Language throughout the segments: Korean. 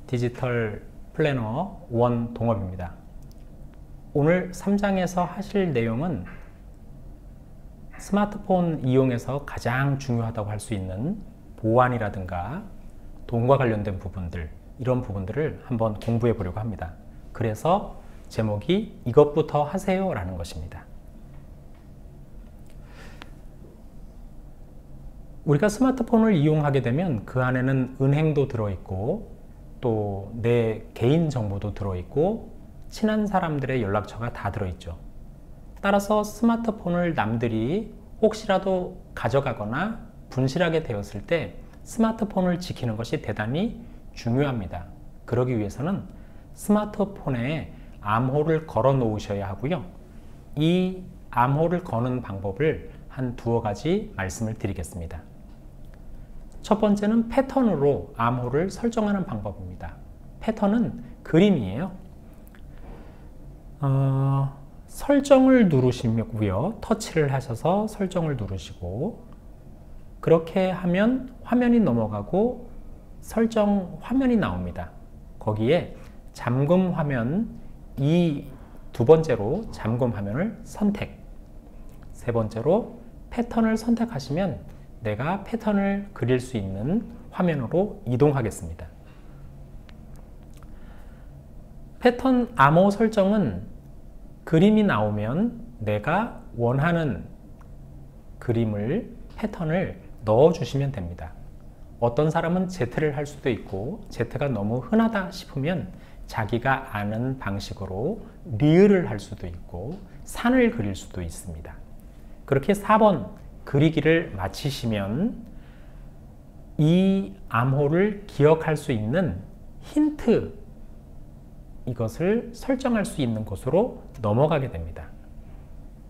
디지털 플래너 원 동업입니다. 오늘 3장에서 하실 내용은 스마트폰 이용해서 가장 중요하다고 할 수 있는 보안이라든가 돈과 관련된 부분들, 이런 부분들을 한번 공부해 보려고 합니다. 그래서 제목이 이것부터 하세요 라는 것입니다. 우리가 스마트폰을 이용하게 되면 그 안에는 은행도 들어있고 또 내 개인 정보도 들어있고 친한 사람들의 연락처가 다 들어있죠. 따라서 스마트폰을 남들이 혹시라도 가져가거나 분실하게 되었을 때 스마트폰을 지키는 것이 대단히 중요합니다. 그러기 위해서는 스마트폰에 암호를 걸어 놓으셔야 하고요. 이 암호를 거는 방법을 한 두어 가지 말씀을 드리겠습니다. 첫 번째는 패턴으로 암호를 설정하는 방법입니다. 패턴은 그림이에요. 설정을 누르시고요. 터치를 하셔서 설정을 누르시고 그렇게 하면 화면이 넘어가고 설정 화면이 나옵니다. 거기에 잠금 화면, 두 번째로 잠금 화면을 선택, 세 번째로 패턴을 선택하시면 내가 패턴을 그릴 수 있는 화면으로 이동하겠습니다. 패턴 암호 설정은 그림이 나오면 내가 원하는 그림을, 패턴을 넣어주시면 됩니다. 어떤 사람은 Z를 할 수도 있고 Z가 너무 흔하다 싶으면 자기가 아는 방식으로 리을을 할 수도 있고 산을 그릴 수도 있습니다. 그렇게 4번 그리기를 마치시면 이 암호를 기억할 수 있는 힌트, 이것을 설정할 수 있는 곳으로 넘어가게 됩니다.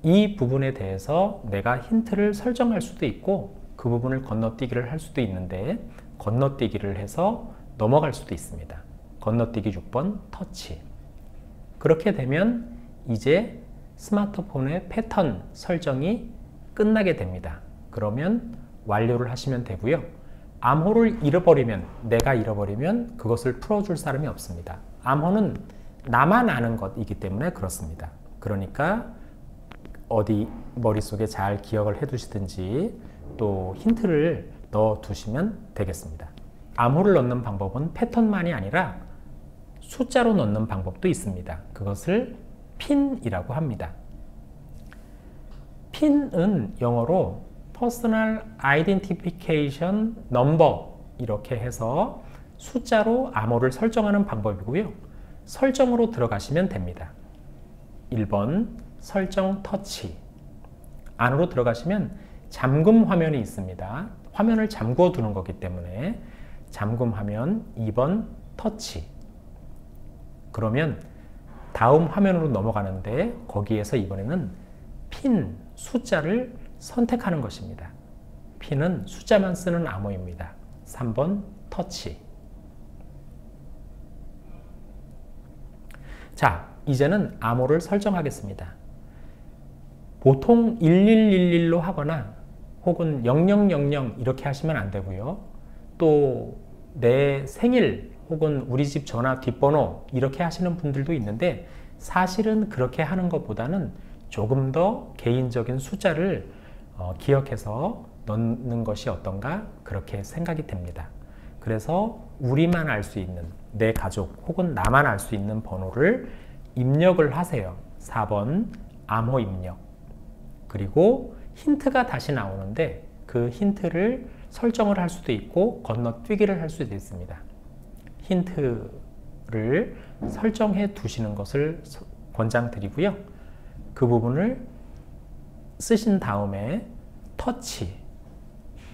이 부분에 대해서 내가 힌트를 설정할 수도 있고 그 부분을 건너뛰기를 할 수도 있는데 건너뛰기를 해서 넘어갈 수도 있습니다. 건너뛰기 6번 터치. 그렇게 되면 이제 스마트폰의 패턴 설정이 끝나게 됩니다. 그러면 완료를 하시면 되고요. 암호를 잃어버리면, 내가 잃어버리면 그것을 풀어줄 사람이 없습니다. 암호는 나만 아는 것이기 때문에 그렇습니다. 그러니까 어디 머릿속에 잘 기억을 해 두시든지 또 힌트를 넣어 두시면 되겠습니다. 암호를 넣는 방법은 패턴만이 아니라 숫자로 넣는 방법도 있습니다. 그것을 핀이라고 합니다. 핀은 영어로 Personal Identification Number, 이렇게 해서 숫자로 암호를 설정하는 방법이고요. 설정으로 들어가시면 됩니다. 1번 설정 터치. 안으로 들어가시면 잠금 화면이 있습니다. 화면을 잠궈 두는 거기 때문에 잠금 화면 2번 터치. 그러면 다음 화면으로 넘어가는데 거기에서 이번에는 핀, 숫자를 선택하는 것입니다. 핀은 숫자만 쓰는 암호입니다. 3번 터치. 자, 이제는 암호를 설정하겠습니다. 보통 1111로 하거나 혹은 0000 이렇게 하시면 안 되고요. 또 내 생일 혹은 우리 집 전화 뒷번호 이렇게 하시는 분들도 있는데 사실은 그렇게 하는 것보다는 조금 더 개인적인 숫자를 기억해서 넣는 것이 어떤가 그렇게 생각이 됩니다. 그래서 우리만 알 수 있는, 내 가족 혹은 나만 알 수 있는 번호를 입력을 하세요. 4번 암호 입력. 그리고 힌트가 다시 나오는데 그 힌트를 설정을 할 수도 있고 건너뛰기를 할 수도 있습니다. 힌트를 설정해 두시는 것을 권장드리고요. 그 부분을 쓰신 다음에 터치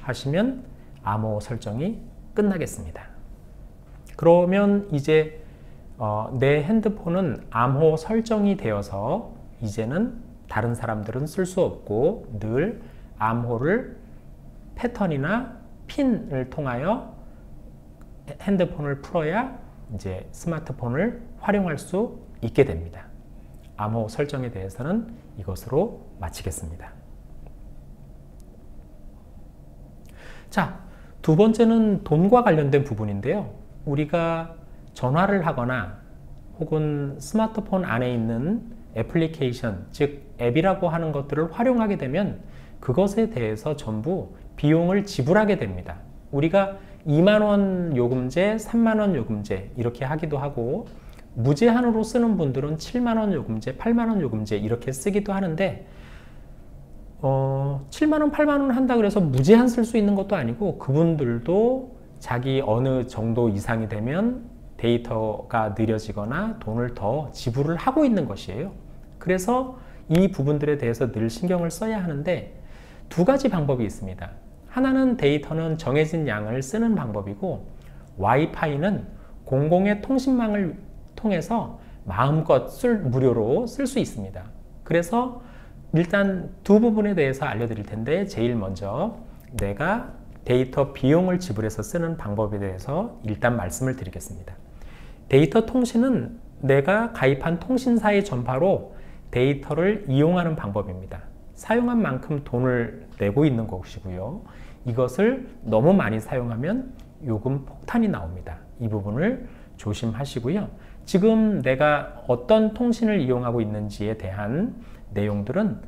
하시면 암호 설정이 끝나겠습니다. 그러면 이제 내 핸드폰은 암호 설정이 되어서 이제는 다른 사람들은 쓸 수 없고 늘 암호를 패턴이나 핀을 통하여 핸드폰을 풀어야 이제 스마트폰을 활용할 수 있게 됩니다. 암호 설정에 대해서는 이것으로 마치겠습니다. 자, 두 번째는 돈과 관련된 부분인데요. 우리가 전화를 하거나 혹은 스마트폰 안에 있는 애플리케이션, 즉 앱이라고 하는 것들을 활용하게 되면 그것에 대해서 전부 비용을 지불하게 됩니다. 우리가 2만 원 요금제, 3만 원 요금제 이렇게 하기도 하고 무제한으로 쓰는 분들은 7만 원 요금제, 8만 원 요금제 이렇게 쓰기도 하는데 7만 원, 8만 원 한다 그래서 무제한 쓸 수 있는 것도 아니고 그분들도 자기 어느 정도 이상이 되면 데이터가 느려지거나 돈을 더 지불을 하고 있는 것이에요. 그래서 이 부분들에 대해서 늘 신경을 써야 하는데 두 가지 방법이 있습니다. 하나는 데이터는 정해진 양을 쓰는 방법이고 와이파이는 공공의 통신망을 통해서 마음껏 무료로 쓸 수 있습니다. 그래서 일단 두 부분에 대해서 알려드릴 텐데 제일 먼저 내가 데이터 비용을 지불해서 쓰는 방법에 대해서 일단 말씀을 드리겠습니다. 데이터 통신은 내가 가입한 통신사의 전파로 데이터를 이용하는 방법입니다. 사용한 만큼 돈을 내고 있는 것이고요. 이것을 너무 많이 사용하면 요금 폭탄이 나옵니다. 이 부분을 조심하시고요. 지금 내가 어떤 통신을 이용하고 있는지에 대한 내용들은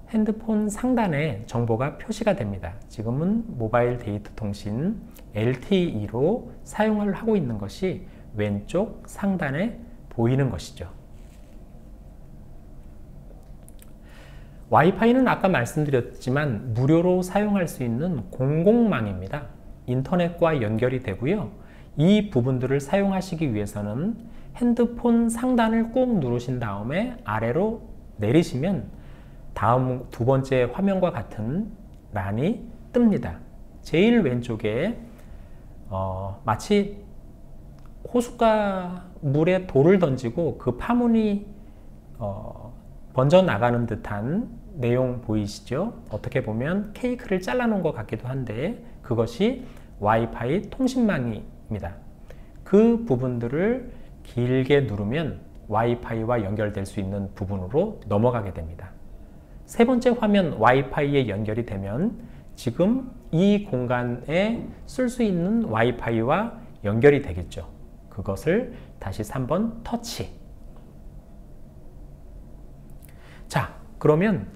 핸드폰 상단에 정보가 표시가 됩니다. 지금은 모바일 데이터 통신 LTE로 사용을 하고 있는 것이 왼쪽 상단에 보이는 것이죠. 와이파이는 아까 말씀드렸지만 무료로 사용할 수 있는 공공망입니다. 인터넷과 연결이 되고요. 이 부분들을 사용하시기 위해서는 핸드폰 상단을 꾹 누르신 다음에 아래로 내리시면 다음 두 번째 화면과 같은 란이 뜹니다. 제일 왼쪽에 마치 호숫가 물에 돌을 던지고 그 파문이 번져 나가는 듯한 내용 보이시죠? 어떻게 보면 케이크를 잘라 놓은 것 같기도 한데 그것이 와이파이 통신망입니다. 그 부분들을 길게 누르면 와이파이와 연결될 수 있는 부분으로 넘어가게 됩니다. 세 번째 화면 와이파이에 연결이 되면 지금 이 공간에 쓸 수 있는 와이파이와 연결이 되겠죠. 그것을 다시 3번 터치. 자, 그러면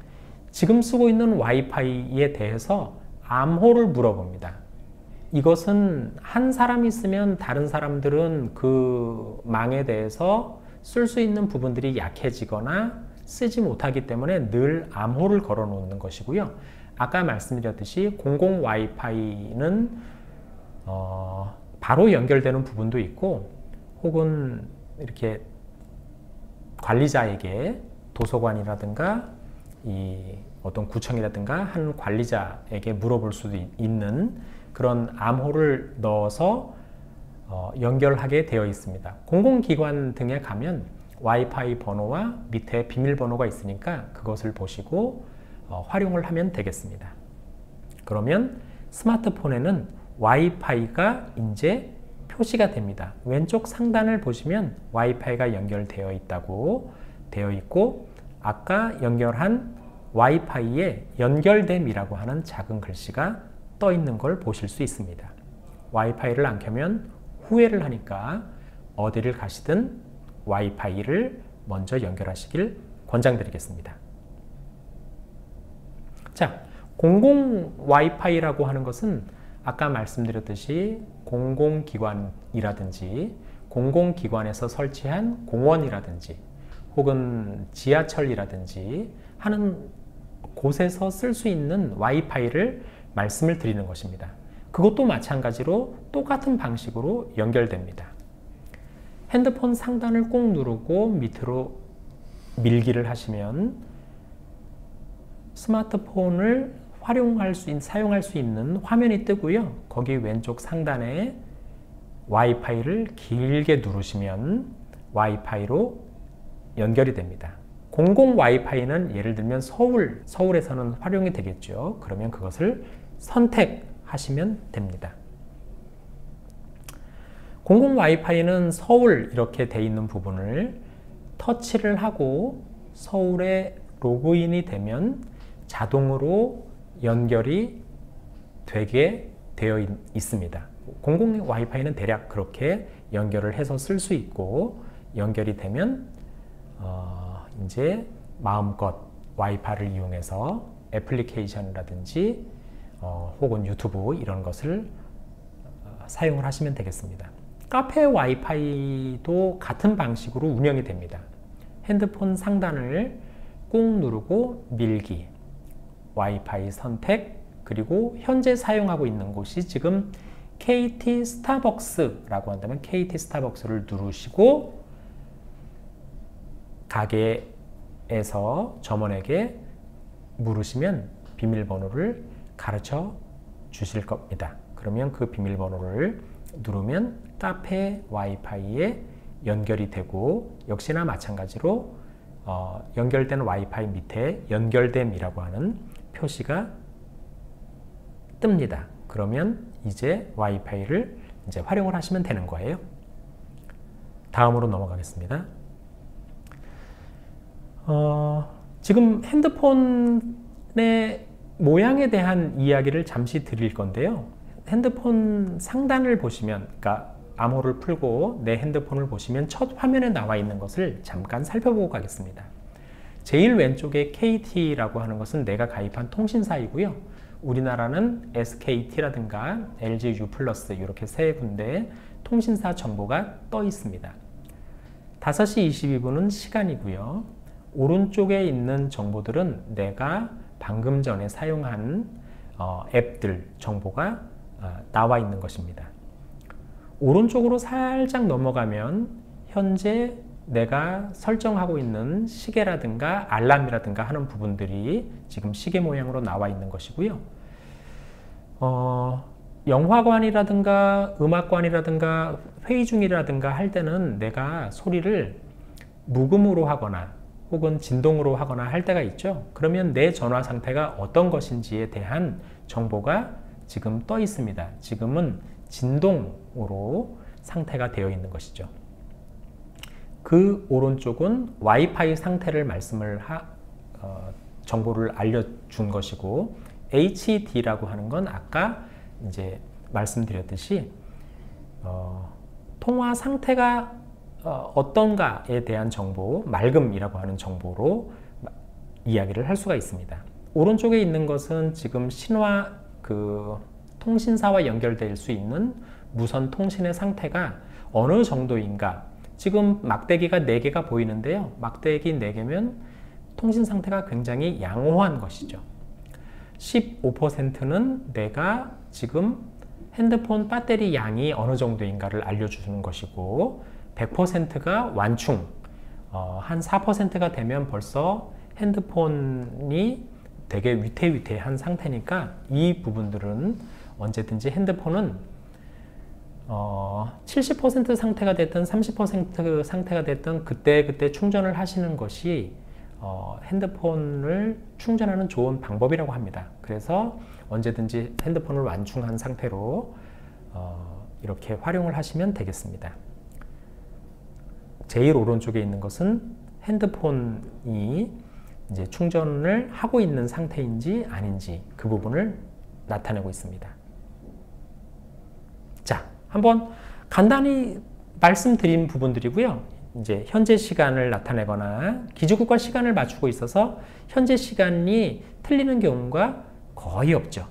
지금 쓰고 있는 와이파이에 대해서 암호를 물어봅니다. 이것은 한 사람이 쓰면 다른 사람들은 그 망에 대해서 쓸 수 있는 부분들이 약해지거나 쓰지 못하기 때문에 늘 암호를 걸어 놓는 것이고요. 아까 말씀드렸듯이 공공 와이파이는 바로 연결되는 부분도 있고 혹은 이렇게 관리자에게 도서관이라든가 이 어떤 구청이라든가 한 관리자에게 물어볼 수도 있는 그런 암호를 넣어서 연결하게 되어 있습니다. 공공기관 등에 가면 와이파이 번호와 밑에 비밀번호가 있으니까 그것을 보시고 활용을 하면 되겠습니다. 그러면 스마트폰에는 와이파이가 이제 표시가 됩니다. 왼쪽 상단을 보시면 와이파이가 연결되어 있다고 되어 있고 아까 연결한 와이파이에 연결됨이라고 하는 작은 글씨가 떠 있는 걸 보실 수 있습니다. 와이파이를 안 켜면 후회를 하니까 어디를 가시든 와이파이를 먼저 연결하시길 권장드리겠습니다. 자, 공공 와이파이라고 하는 것은 아까 말씀드렸듯이 공공기관이라든지 공공기관에서 설치한 공원이라든지 혹은 지하철이라든지 하는 곳에서 쓸 수 있는 와이파이를 말씀을 드리는 것입니다. 그것도 마찬가지로 똑같은 방식으로 연결됩니다. 핸드폰 상단을 꾹 누르고 밑으로 밀기를 하시면 스마트폰을 사용할 수 있는 화면이 뜨고요. 거기 왼쪽 상단에 와이파이를 길게 누르시면 와이파이로 연결이 됩니다. 공공 와이파이는 예를 들면 서울에서는 활용이 되겠죠. 그러면 그것을 선택하시면 됩니다. 공공 와이파이는 서울 이렇게 돼 있는 부분을 터치를 하고 서울에 로그인이 되면 자동으로 연결이 되게 되어 있습니다. 공공 와이파이는 대략 그렇게 연결을 해서 쓸 수 있고, 연결이 되면 이제 마음껏 와이파이를 이용해서 애플리케이션이라든지 혹은 유튜브 이런 것을 사용을 하시면 되겠습니다. 카페 와이파이도 같은 방식으로 운영이 됩니다. 핸드폰 상단을 꾹 누르고 밀기, 와이파이 선택, 그리고 현재 사용하고 있는 곳이 지금 KT 스타벅스라고 한다면 KT 스타벅스를 누르시고 가게에서 점원에게 물으시면 비밀번호를 가르쳐 주실 겁니다. 그러면 그 비밀번호를 누르면 카페 와이파이에 연결이 되고, 역시나 마찬가지로 연결된 와이파이 밑에 연결됨이라고 하는 표시가 뜹니다. 그러면 이제 와이파이를 이제 활용을 하시면 되는 거예요. 다음으로 넘어가겠습니다. 지금 핸드폰의 모양에 대한 이야기를 잠시 드릴 건데요. 핸드폰 상단을 보시면, 그러니까 암호를 풀고 내 핸드폰을 보시면 첫 화면에 나와 있는 것을 잠깐 살펴보고 가겠습니다. 제일 왼쪽에 KT라고 하는 것은 내가 가입한 통신사이고요. 우리나라는 SKT라든가 LGU+, 이렇게 세 군데 통신사 정보가 떠 있습니다. 5시 22분은 시간이고요. 오른쪽에 있는 정보들은 내가 방금 전에 사용한 앱들 정보가 나와 있는 것입니다. 오른쪽으로 살짝 넘어가면 현재 내가 설정하고 있는 시계라든가 알람이라든가 하는 부분들이 지금 시계 모양으로 나와 있는 것이고요. 영화관이라든가 음악관이라든가 회의 중이라든가 할 때는 내가 소리를 무음으로 하거나 혹은 진동으로 하거나 할 때가 있죠. 그러면 내 전화 상태가 어떤 것인지에 대한 정보가 지금 떠 있습니다. 지금은 진동으로 상태가 되어 있는 것이죠. 그 오른쪽은 와이파이 상태를 정보를 알려준 것이고, HD라고 하는 건 아까 이제 말씀드렸듯이 통화 상태가 어떤가에 대한 정보, 맑음이라고 하는 정보로 이야기를 할 수가 있습니다. 오른쪽에 있는 것은 지금 통신사와 연결될 수 있는 무선 통신의 상태가 어느 정도인가. 지금 막대기가 4개가 보이는데요. 막대기 4개면 통신 상태가 굉장히 양호한 것이죠. 15%는 내가 지금 핸드폰 배터리 양이 어느 정도인가를 알려주는 것이고, 100%가 완충, 한 4%가 되면 벌써 핸드폰이 되게 위태위태한 상태니까 이 부분들은 언제든지 핸드폰은 70% 상태가 됐든 30% 상태가 됐든 그때 충전을 하시는 것이 핸드폰을 충전하는 좋은 방법이라고 합니다. 그래서 언제든지 핸드폰을 완충한 상태로 이렇게 활용을 하시면 되겠습니다. 제일 오른쪽에 있는 것은 핸드폰이 이제 충전을 하고 있는 상태인지 아닌지 그 부분을 나타내고 있습니다. 자, 한번 간단히 말씀드린 부분들이고요. 이제 현재 시간을 나타내거나 기지국가 시간을 맞추고 있어서 현재 시간이 틀리는 경우가 거의 없죠.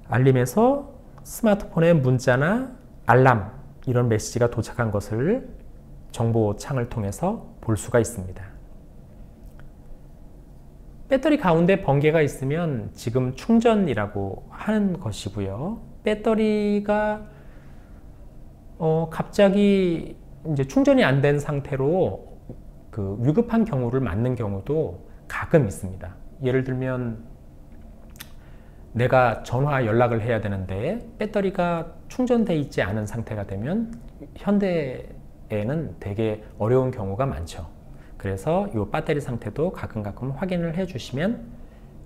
알림에서 스마트폰에 문자나 알람 이런 메시지가 도착한 것을 정보창을 통해서 볼 수가 있습니다. 배터리 가운데 번개가 있으면 지금 충전이라고 하는 것이고요. 배터리가 갑자기 이제 충전이 안 된 상태로 위급한 경우를 맞는 경우도 가끔 있습니다. 예를 들면 내가 전화 연락을 해야 되는데 배터리가 충전되어 있지 않은 상태가 되면 현대에는 되게 어려운 경우가 많죠. 그래서 이 배터리 상태도 가끔 확인을 해 주시면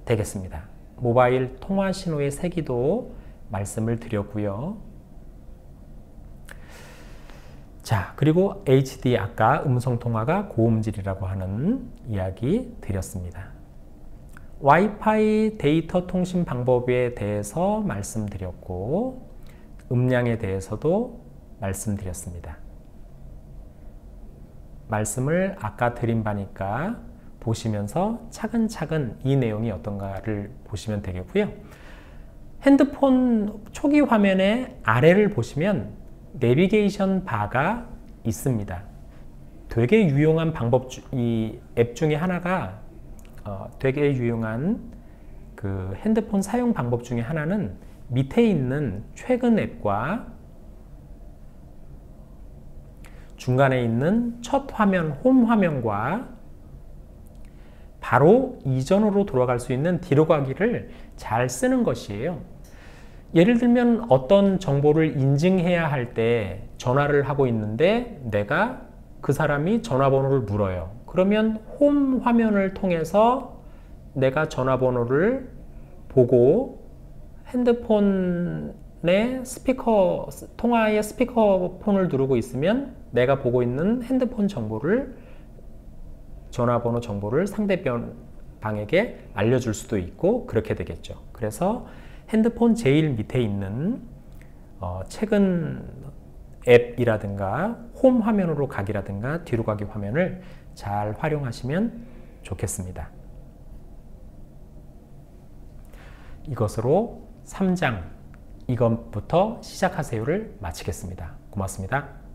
되겠습니다. 모바일 통화 신호의 세기도 말씀을 드렸고요. 자, 그리고 HD 아까 음성통화가 고음질이라고 하는 이야기 드렸습니다. 와이파이 데이터 통신 방법에 대해서 말씀드렸고 음량에 대해서도 말씀드렸습니다. 말씀을 아까 드린 바니까 보시면서 차근차근 이 내용이 어떤가를 보시면 되겠고요. 핸드폰 초기 화면의 아래를 보시면 내비게이션 바가 있습니다. 되게 유용한 방법, 이 앱 중에 하나가 되게 유용한 그 핸드폰 사용 방법 중에 하나는 밑에 있는 최근 앱과 중간에 있는 첫 화면, 홈 화면과 바로 이전으로 돌아갈 수 있는 뒤로 가기를 잘 쓰는 것이에요. 예를 들면 어떤 정보를 인증해야 할 때 전화를 하고 있는데 내가 그 사람이 전화번호를 물어요. 그러면 홈 화면을 통해서 내가 전화번호를 보고 핸드폰의 스피커, 통화의 스피커폰을 누르고 있으면 내가 보고 있는 핸드폰 정보를, 전화번호 정보를 상대방에게 알려줄 수도 있고 그렇게 되겠죠. 그래서 핸드폰 제일 밑에 있는 최근 앱이라든가 홈 화면으로 가기라든가 뒤로 가기 화면을 잘 활용하시면 좋겠습니다. 이것으로 3장 이것부터 시작하세요를 마치겠습니다. 고맙습니다.